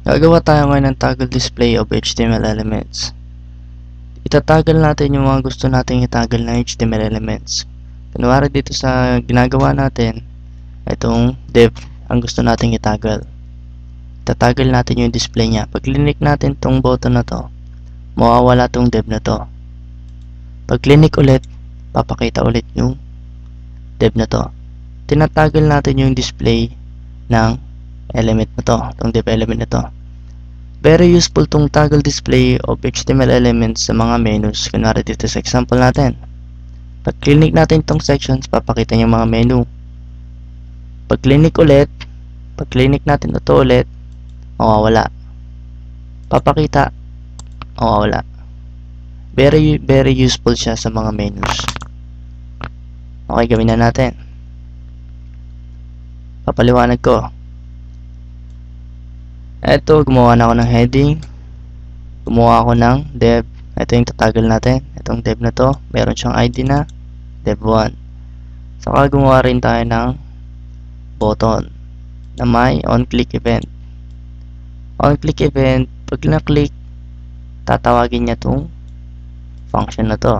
Gagawa tayo ngayon ng toggle display of HTML elements. Itatoggle natin yung mga gusto nating itoggle na HTML elements. Kunwari dito sa ginagawa natin, itong div ang gusto nating itoggle. Itatoggle natin yung display niya. Pag click natin tong button na to, mawawala tong div na to. Pag click ulit, papakita ulit yung div na to. Tinatoggle natin yung display ng element na to, itong div element na to. Very useful tong toggle display of HTML elements sa mga menus. Kunwari dito sa example natin. Pag click natin itong sections, papakita niya mga menu. Pag click ulit, pag click natin ito ulit, mawawala. Papakita, mawawala. Very useful siya sa mga menus. Okay, gawin na natin. Papaliwanag ko. Ito, gumawa na ako ng heading. Gumawa ako ng div. Ito yung tatoggle natin. Itong div na to, meron siyang ID na div1. Saka gumawa rin tayo ng button na may on-click event. On-click event, pag na-click, tatawagin niya itong function na to.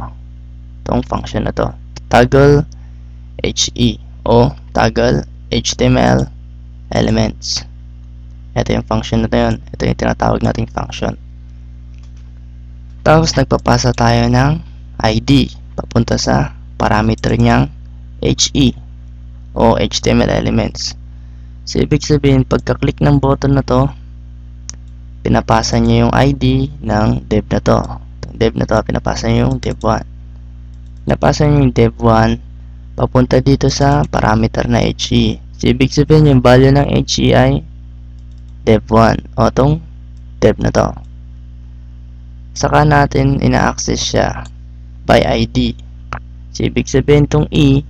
Itong function na to. Toggle HE o toggle HTML elements. Ito yung function na yun. Ito yung tinatawag nating function. Tapos nagpapasa tayo ng ID papunta sa parameter niyang HE o HTML elements. So ibig sabihin, pagka-click ng button na to, pinapasa niya yung ID ng div na to. Itong div na to, pinapasa niya yung div1. Pinapasa niya yung div1 papunta dito sa parameter na HE. So ibig sabihin, yung value ng HE ay div1 o itong div na to. Saka natin ina-access siya by ID. So ibig sabihin itong E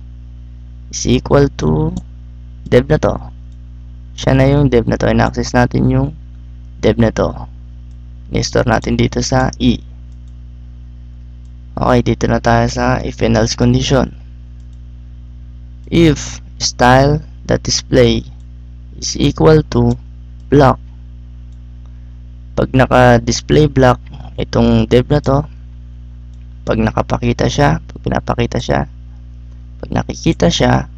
is equal to div na to. Siya na yung div na to. Ina-access natin yung div na to. Ni-store natin dito sa E. Okay, dito na tayo sa if and else condition. If style.display is equal to block. Pag naka-display block itong div na to, pag nakapakita siya, pag pinapakita siya, pag nakikita siya,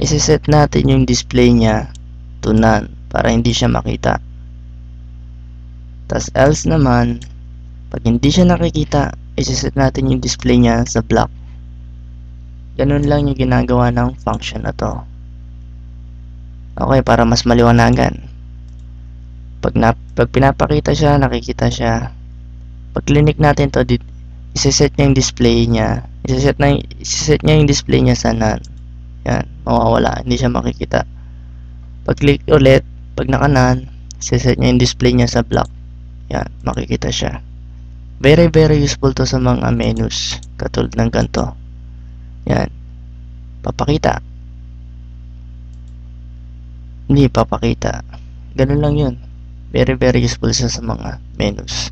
isi-set natin yung display niya to none para hindi siya makita. Tas else naman, pag hindi siya nakikita, isi-set natin yung display niya sa block. Ganun lang yung ginagawa ng function na to. Okay, para mas maliwanagan. Pag pinapakita siya, nakikita siya. Pag click natin to, isa-set niya yung display niya. Isa-set niya yung display niya sa none. Yan, mawawala, hindi siya makikita. Pag click ulit, pag naka-none, isa-set niya yung display niya sa block. Yan, makikita siya. Very useful to sa mga menus, katulad ng ganito. Yan, papakita. Hindi papakita. Ganun lang yun. Very useful siya sa mga menus.